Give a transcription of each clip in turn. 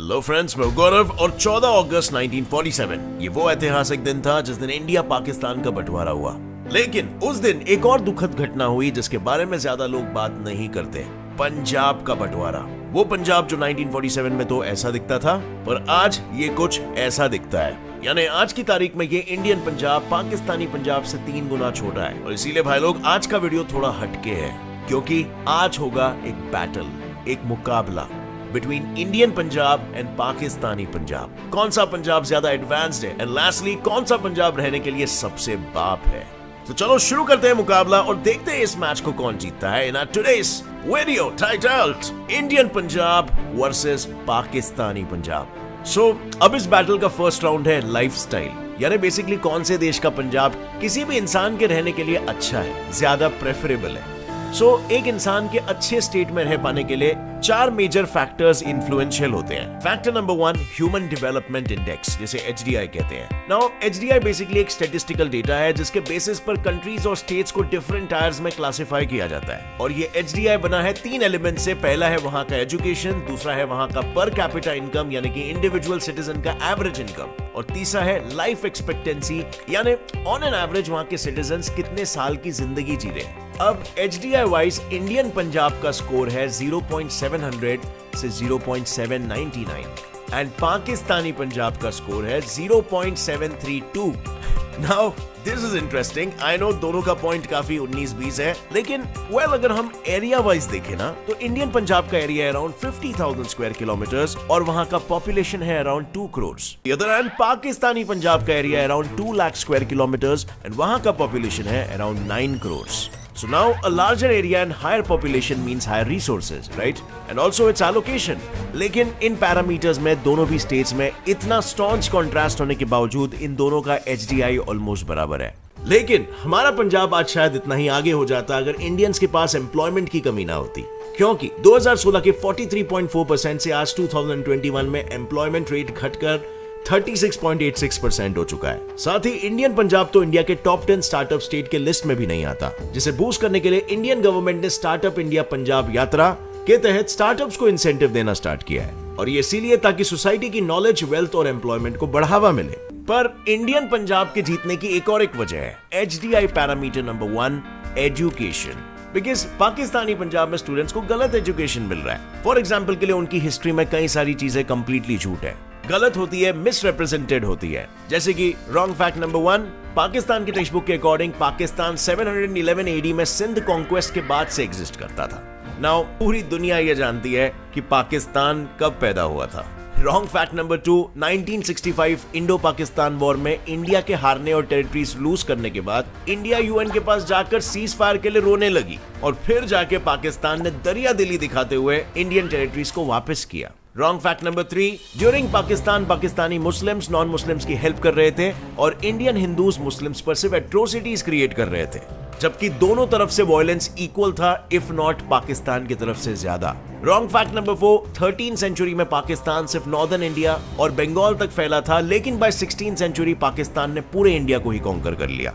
Hello friends, मैं गौरव और 14 अगस्त 1947 ये वो ऐतिहासिक दिन था जिस दिन इंडिया पाकिस्तान का बंटवारा हुआ। लेकिन उस दिन एक और दुखद घटना हुई जिसके बारे में ज्यादा लोग बात नहीं करते। पंजाब का बंटवारा। वो पंजाब जो 1947 में तो ऐसा दिखता था, पर आज ये कुछ ऐसा दिखता है। यानी आज की तारीख में ये इंडियन पंजाब पाकिस्तानी पंजाब से 3 गुना छोटा है। और इसीलिए भाई लोग आज का वीडियो थोड़ा हटके है, क्योंकि आज होगा एक बैटल, एक मुकाबला between Indian Punjab and Pakistani Punjab. कौन सा पंजाब ज्यादा एडवांस्ड है, एंड लास्टली कौन सा पंजाब रहने के लिए सबसे बाप है। तो चलो शुरू करते हैं मुकाबला और देखते हैं इस मैच को कौन जीतता है in today's video titled Indian Punjab versus Pakistani Punjab. So अब इस बैटल का फर्स्ट राउंड है लाइफस्टाइल, यानी बेसिकली कौन से देश का पंजाब किसी भी इंसान के रहने के लिए अच्छा है, ज्यादा प्रेफरेबल है। एक इंसान के अच्छे स्टेट में रह पाने के लिए 4 मेजर फैक्टर्स इन्फ्लुएंशियल होते हैं। Factor number 1, human development index, जिसे HDI कहते हैं। नाउ HDI बेसिकली एक स्टैटिस्टिकल डेटा है जिसके बेसिस पर कंट्रीज और स्टेट्स को डिफरेंट टायर्स में क्लासिफाई किया जाता है। और ये HDI बना है 3 एलिमेंट से। पहला है वहां का एजुकेशन, दूसरा है वहां का पर कैपिटा इनकम यानी कि इंडिविजुअल सिटीजन का एवरेज इनकम, और तीसरा है लाइफ एक्सपेक्टेंसी यानी ऑन एन एवरेज वहां के सिटीजन कितने साल की जिंदगी जी रहे हैं। अब HDI वाइज इंडियन पंजाब का स्कोर है 0.700 से 0.799 एंड पाकिस्तानी पंजाब का स्कोर है 0.732। Now this is interesting. I know दोनों का पॉइंट काफी 19-20 है, लेकिन अगर हम एरिया वाइज देखें ना तो इंडियन पंजाब का एरिया है अराउंड 50,000 स्क्वायर किलोमीटर्स और वहां का पॉपुलेशन है around 2 crore. Other hand Pakistani Punjab का एरिया है around 2 lakh square kilometres and वहां का पॉपुलेशन है around 9 crore. So now a larger area and higher population means higher resources, right? And also its allocation. लेकिन इन पैरामीटर्स में दोनों भी स्टेट्स में इतना staunch contrast होने के बावजूद इन दोनों का HDI ऑलमोस्ट बराबर है। लेकिन हमारा पंजाब आज शायद इतना ही आगे हो जाता अगर इंडियंस के पास एम्प्लॉयमेंट की कमी ना होती, क्योंकि 2016 के 43.4% से आज 2021 में एम्प्लॉयमेंट रेट घटकर 36.86% हो चुका है। साथ ही इंडियन पंजाब तो इंडिया के टॉप 10 स्टार्टअप स्टेट के लिस्ट में भी नहीं आता, जिसे बूस्ट करने के लिए इंडियन गवर्नमेंट ने स्टार्टअप इंडिया पंजाब यात्रा के तहत स्टार्टअप्स को इंसेंटिव देना स्टार्ट किया है। और ये इसीलिए ताकि सोसाइटी की नॉलेज, वेल्थ और एम्प्लॉयमेंट को बढ़ावा मिले। पर इंडियन पंजाब के जीतने की एक और वजह है HDI parameter number 1, education. Because Pakistani Punjab में स्टूडेंट्स को गलत एजुकेशन मिल रहा है। फॉर एग्जाम्पल के लिए उनकी हिस्ट्री में कई सारी चीजें कंप्लीटली झूठ है, गलत होती है, मिसरिप्रेजेंटेड होती है। जैसे कि रॉन्ग फैक्ट नंबर 1, पाकिस्तान की टेक्स्ट बुक के अकॉर्डिंग पाकिस्तान 711 AD में सिंध कॉन्क्वेस्ट के बाद से एग्जिस्ट करता था। नाउ पूरी दुनिया ये जानती है कि पाकिस्तान कब पैदा हुआ था। Wrong fact number 2, 1965 Indo Pakistan war में इंडिया के हारने और टेरिटरीज लूज करने के बाद इंडिया UN के पास जाकर सीज फायर के लिए रोने लगी और फिर जाके पाकिस्तान ने दरिया दिली दिखाते हुए इंडियन टेरिटरीज को वापस किया। Wrong fact number 3, during Pakistan Pakistani Muslims non Muslims की हेल्प कर रहे थे और इंडियन हिंदूज मुस्लिम्स पर सिर्फ एट्रोसिटीज क्रिएट कर रहे थे, जबकि दोनों तरफ से वायलेंस इक्वल था, इफ नॉट पाकिस्तान की तरफ से ज्यादा। Wrong fact number 4, 13th century में पाकिस्तान सिर्फ नॉर्दर्न इंडिया और बंगाल तक फैला था, लेकिन बाय 16th सेंचुरी पाकिस्तान ने पूरे इंडिया को ही कॉन्कर कर लिया।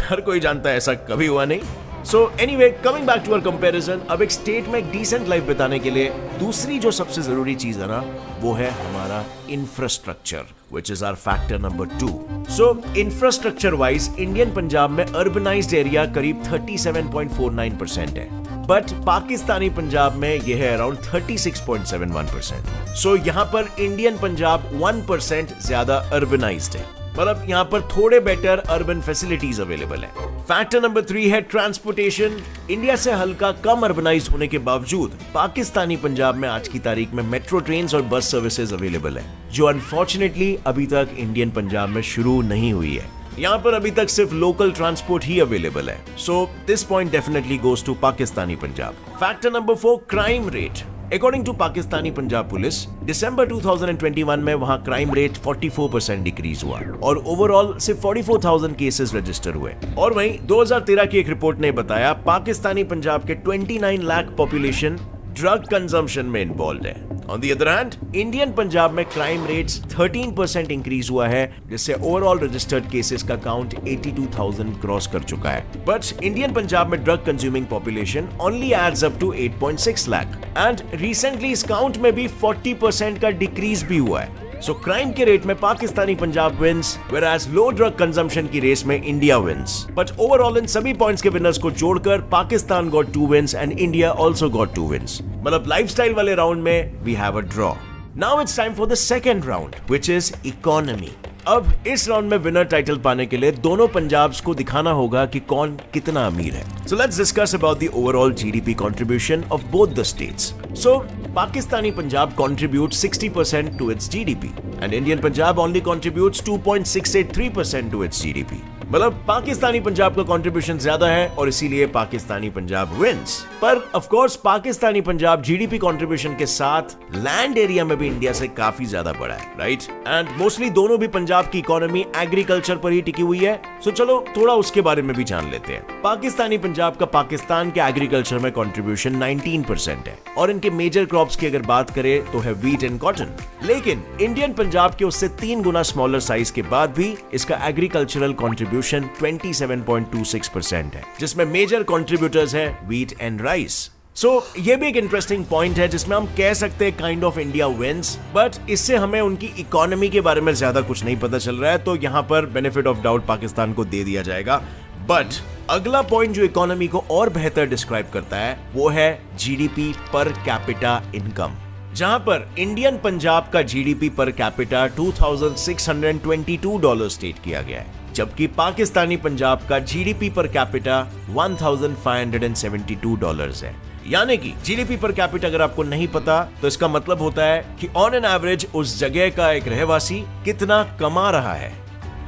हर कोई जानता है ऐसा कभी हुआ नहीं। So anyway, coming back to our comparison, अब एक स्टेट में एक डिसेंट लाइफ बिताने के लिए दूसरी जो सबसे जरूरी चीज है ना, वो है हमारा infrastructure, which is our factor number 2. So infrastructure wise Indian Punjab में अर्बनाइज्ड एरिया करीब 37.49% है, बट पाकिस्तानी पंजाब में यह है अराउंड 36.71%। So यहाँ पर इंडियन पंजाब 1% ज्यादा अर्बनाइज्ड है, मतलब यहाँ पर थोड़े बेटर अर्बन फैसिलिटीज अवेलेबल है। फैक्टर नंबर 3 है ट्रांसपोर्टेशन। इंडिया से हल्का कम अर्बनाइज होने के बावजूद पाकिस्तानी पंजाब में आज की तारीख में मेट्रो ट्रेन्स और बस सर्विसेज अवेलेबल है, जो अनफॉर्चुनेटली अभी तक इंडियन पंजाब में शुरू नहीं हुई है। यहाँ पर अभी तक सिर्फ लोकल ट्रांसपोर्ट ही अवेलेबल है। So this point definitely goes to Pakistani Punjab. Factor number 4, crime rate. According to Pakistani Punjab police, दिसंबर 2021 में वहां क्राइम रेट 44% डिक्रीज हुआ और ओवरऑल सिर्फ 44,000 केसेस रजिस्टर हुए। और वहीं 2013 की एक रिपोर्ट ने बताया पाकिस्तानी पंजाब के 29 लाख पॉपुलेशन ड्रग कंजम्पशन में इन्वॉल्व है on the other hand Indian Punjab में क्राइम रेट्स 13% इंक्रीज हुआ है, जिससे ओवरऑल रजिस्टर्ड केसेस का काउंट 82,000 क्रॉस कर चुका है। बट इंडियन पंजाब में drug consuming population only adds up to 8.6 lakh and recently इस काउंट में भी 40% का डिक्रीज भी हुआ है। सो क्राइम के रेट में Pakistani Punjab wins, whereas low drug consumption की रेस में इंडिया विंस। बट ओवरऑल इन सभी पॉइंट्स के विनर्स को जोड़कर Pakistan got 2 wins and India also got 2 wins. मतलब लाइफस्टाइल वाले राउंड में we have a draw. Now it's time for the second round which is economy. अब इस राउंड में विनर टाइटल पाने के लिए दोनों पंजाब्स को दिखाना होगा कि कौन कितना अमीर है। So let's discuss about the overall GDP contribution of both the states. So Pakistani Punjab contributes 60% to its GDP and Indian Punjab only contributes 2.683% to its GDP। मतलब पाकिस्तानी पंजाब का कंट्रीब्यूशन ज्यादा है और इसीलिए पाकिस्तानी पंजाब विंस। पर of course Pakistani Punjab GDP contribution के साथ land area में भी इंडिया से काफी ज्यादा बड़ा है, राइट? एंड मोस्टली दोनों भी पंजाब की इकोनॉमी एग्रीकल्चर पर ही टिकी हुई है। सो चलो थोड़ा उसके बारे में भी जान लेते हैं। पाकिस्तानी पंजाब का पाकिस्तान के एग्रीकल्चर में कंट्रीब्यूशन 19% है और इनके मेजर क्रॉप्स की अगर बात करें तो है व्हीट एंड कॉटन। लेकिन इंडियन पंजाब के उससे 3 गुना स्मॉलर साइज के बाद भी इसका एग्रीकल्चरल कंट्रीब्यूशन 27.26% है, जिसमें मेजर कंट्रीब्यूटर्स है व्हीट एंड राइस। सो ये भी एक इंटरेस्टिंग पॉइंट है जिसमें हम कह सकते हैं kind of India wins, but इससे हमें उनकी इकोनॉमी के बारे में ज्यादा कुछ नहीं पता चल रहा है, तो यहाँ पर बेनिफिट ऑफ डाउट पाकिस्तान को दे दिया जाएगा। बट अगला पॉइंट जो इकोनॉमी को और बेहतर डिस्क्राइब करता है वो है जीडीपी पर कैपिटा इनकम, जहां पर इंडियन पंजाब का जीडीपी पर कैपिटा $2,622 स्टेट किया गया है, जबकि पाकिस्तानी पंजाब का जीडीपी पर कैपिटा $1,572 है। यानी कि जीडीपी पर कैपिटा अगर आपको नहीं पता तो इसका मतलब होता है कि ऑन एन एवरेज उस जगह का एक रहवासी कितना कमा रहा है।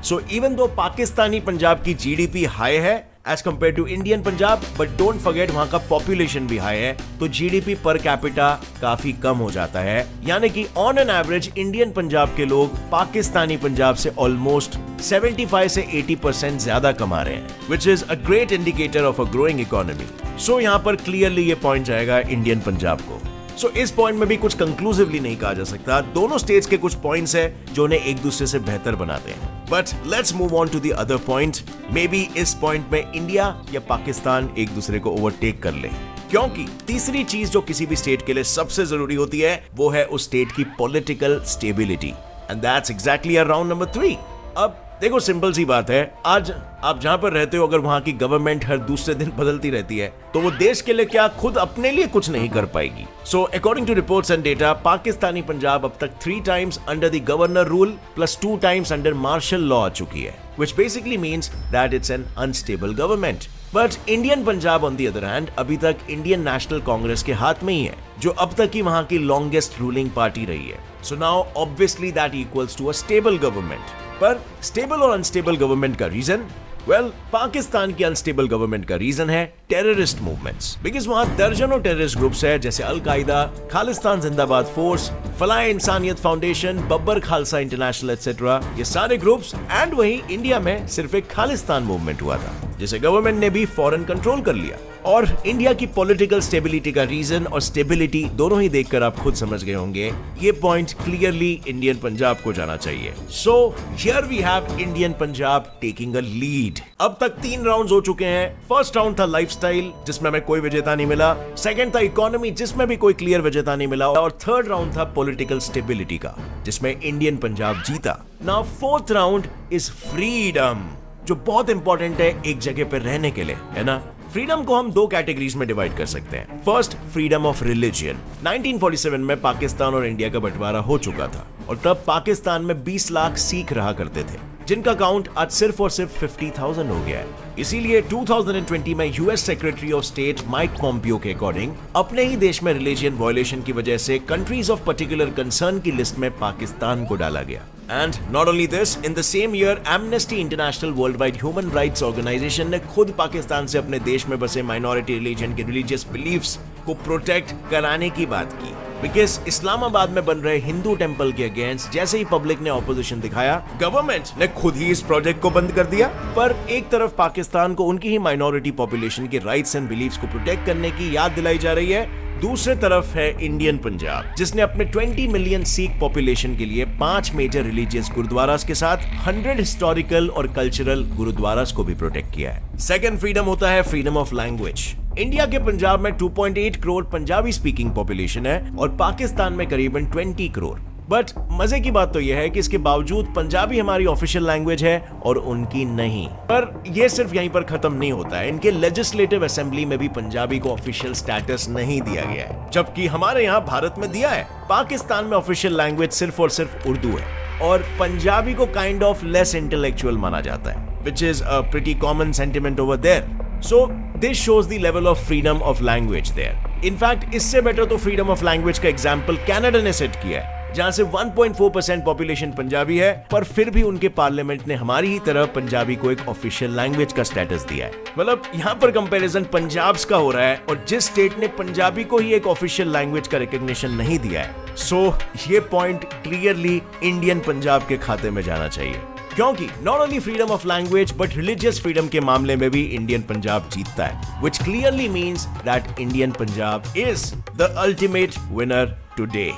So even though Pakistani Punjab की जीडीपी हाई है as compare to Indian Punjab, but don't forget वहां का पॉपुलेशन भी हाई है, तो जीडीपी पर कैपिटा काफी कम हो जाता है। यानी कि on an average Indian Punjab के लोग पाकिस्तानी पंजाब से ऑलमोस्ट 75 से 80% ज्यादा कमा रहे हैं, which is a great indicator of a growing economy. So यहाँ पर क्लियरली ये पॉइंट जाएगा इंडियन पंजाब को। सो इस पॉइंट में भी कुछ कंक्लूसिवली नहीं कहा जा सकता, दोनों स्टेट्स के कुछ पॉइंट्स हैं जो उन्हें एक दूसरे से बेहतर बनाते हैं। But let's move on to the other point. Maybe इस पॉइंट में इंडिया या पाकिस्तान एक दूसरे को ओवरटेक कर ले, क्योंकि तीसरी चीज जो किसी भी स्टेट के लिए सबसे जरूरी होती है वो है उस स्टेट की political stability, and that's exactly round number 3। अब देखो सिंपल सी बात है, आज आप जहां पर रहते हो अगर वहां की गवर्नमेंट हर दूसरे दिन बदलती रहती है तो वो देश के लिए क्या खुद अपने लिए कुछ नहीं कर पाएगी। So according to reports and data, Pakistani Punjab अब तक 3 times under the governor rule plus 2 times under martial law आ चुकी है, which basically means that it's an unstable government. But Indian Punjab on the other hand अभी तक इंडियन नेशनल कांग्रेस के हाथ में ही है, जो अब तक की वहां की लॉन्गेस्ट रूलिंग पार्टी रही है। So now obviously that equals to a stable government. पर स्टेबल और अनस्टेबल गवर्नमेंट का रीजन, वेल पाकिस्तान की अनस्टेबल गवर्नमेंट का रीजन है टेररिस्ट मूवमेंट्स, बिकॉज वहां दर्जनों टेररिस्ट ग्रुप्स है जैसे अल-कायदा, खालिस्तान जिंदाबाद फोर्स, फलाह इंसानियत foundation, Babbar Khalsa international etcetera, ये सारे ग्रुप्स। एंड वहीं इंडिया में सिर्फ एक खालिस्तान मूवमेंट हुआ था जिसे गवर्नमेंट ने भी फौरन कंट्रोल कर लिया। और इंडिया की पॉलिटिकल स्टेबिलिटी का रीजन और स्टेबिलिटी दोनों ही देखकर आप खुद समझ गए होंगे, ये पॉइंट क्लियरली इंडियन पंजाब को जाना चाहिए। So here we have Indian Punjab taking a lead. अब तक 3 राउंड्स हो चुके हैं। फर्स्ट राउंड था लाइफस्टाइल जिसमें हमें कोई विजेता नहीं मिला, सेकंड था इकोनॉमी जिसमें भी कोई क्लियर विजेता नहीं मिला, और थर्ड राउंड था पॉलिटिकल स्टेबिलिटी का जिसमें इंडियन पंजाब जीता। Now fourth round is freedom, जो बहुत इंपॉर्टेंट है एक जगह पर रहने के लिए, है ना। फ्रीडम को हम 2 कैटेगरीज में डिवाइड कर सकते हैं। First, freedom of religion. 1947 में पाकिस्तान और इंडिया का बंटवारा हो चुका था और तब पाकिस्तान में 20 लाख सिख रहा करते थे, जिनका काउंट आज सिर्फ और सिर्फ 50,000 हो गया है। इसीलिए 2020 में US secretary of state Mike Pompeo के अकॉर्डिंग अपने ही देश में रिलीजियन वायलेशन की वजह से कंट्रीज ऑफ पर्टिकुलर कंसर्न की लिस्ट में पाकिस्तान को डाला गया। And not only this, in the same year, Amnesty International Worldwide Human Rights Organization ने खुद पाकिस्तान से अपने देश में बसे माइनॉरिटी रिलीजन के रिलीजियस बिलीफ्स को प्रोटेक्ट कराने की बात की। बिकॉज इस्लामाबाद में बन रहे हिंदू टेंपल के अगेंस्ट जैसे ही पब्लिक ने ऑपोजिशन दिखाया, गवर्नमेंट ने खुद ही इस प्रोजेक्ट को बंद कर दिया। पर एक तरफ पाकिस्तान को उनकी ही माइनॉरिटी पॉपुलेशन के राइट्स एंड बिलीफ्स को प्रोटेक्ट करने की याद दिलाई जा रही है, दूसरे तरफ है इंडियन पंजाब, जिसने अपने 20 मिलियन सिख पॉपुलेशन के लिए 5 मेजर रिलीजियस गुरुद्वारास के साथ 100 हिस्टोरिकल और कल्चरल गुरुद्वारास को भी प्रोटेक्ट किया है। सेकंड फ्रीडम होता है फ्रीडम ऑफ लैंग्वेज। इंडिया के पंजाब में 2.8 करोड़ पंजाबी स्पीकिंग पॉपुलेशन है और पाकिस्तान में करीबन 20 करोड़। बट मजे की बात तो यह है कि इसके बावजूद पंजाबी हमारी ऑफिशियल लैंग्वेज है और उनकी नहीं। पर यह सिर्फ यहीं पर खत्म नहीं होता है, इनके लेजिस्लेटिव असेंबली में भी पंजाबी को ऑफिशियल स्टेटस नहीं दिया गया है, जबकि हमारे यहाँ भारत में दिया है। पाकिस्तान में ऑफिशियल लैंग्वेज सिर्फ और सिर्फ उर्दू है और पंजाबी को काइंड ऑफ लेस इंटेलेक्चुअल माना जाता है, which is a pretty common sentiment over there. So this shows the level of freedom of language there. In fact, इससे बेटर तो freedom of language का एग्जाम्पल कनाडा ने सेट किया है, जहां से 1.4% पॉपुलेशन पंजाबी है, पर फिर भी उनके पार्लियामेंट ने हमारी ही तरह पंजाबी को एक ऑफिशियल लैंग्वेज का स्टेटस दिया है। मतलब यहाँ पर कंपैरिजन पंजाब का हो रहा है और जिस स्टेट ने पंजाबी को ही एक ऑफिशियल लैंग्वेज का रिकॉग्निशन नहीं दिया है। सो ये पॉइंट क्लियरली इंडियन पंजाब के खाते में जाना चाहिए, क्योंकि not only freedom of language but religious freedom के मामले में भी इंडियन पंजाब जीतता है, which clearly means that Indian Punjab is the ultimate winner today.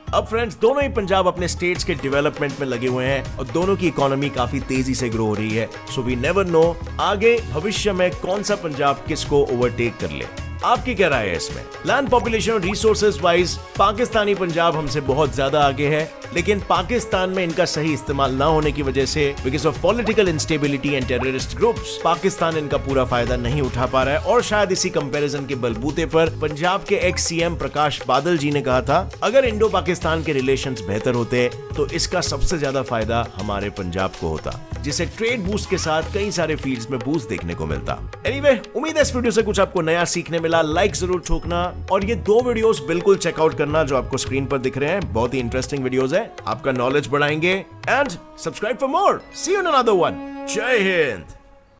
अब फ्रेंड्स, दोनों ही पंजाब अपने स्टेट्स के डेवलपमेंट में लगे हुए हैं और दोनों की इकोनॉमी काफी तेजी से ग्रो हो रही है। सो वी नेवर नो आगे भविष्य में कौन सा पंजाब किसको ओवरटेक कर ले। आपकी क्या राय है इसमें? लैंड पॉपुलेशन और रिसोर्सेज वाइज पाकिस्तानी पंजाब हमसे बहुत ज्यादा आगे है, लेकिन पाकिस्तान में इनका सही इस्तेमाल ना होने की वजह से because of political instability and terrorist groups Pakistan इनका पूरा फायदा नहीं उठा पा रहा है। और शायद इसी कंपैरिजन के बलबूते पर पंजाब के एक्स सीएम प्रकाश बादल जी ने कहा था, अगर इंडो पाकिस्तान के रिलेशंस बेहतर होते तो इसका सबसे ज्यादा फायदा हमारे पंजाब को होता, जिसे ट्रेड बूस्ट के साथ कई सारे फील्ड्स में बूस्ट देखने को मिलता। एनीवे, उम्मीद है इस वीडियो से कुछ आपको नया सीखने मिला। लाइक जरूर ठोकना और ये 2 वीडियोस बिल्कुल चेकआउट करना जो आपको स्क्रीन पर दिख रहे हैं, बहुत ही इंटरेस्टिंग वीडियोस है, आपका नॉलेज बढ़ाएंगे। And subscribe for more. See you in another one. जय हिंद।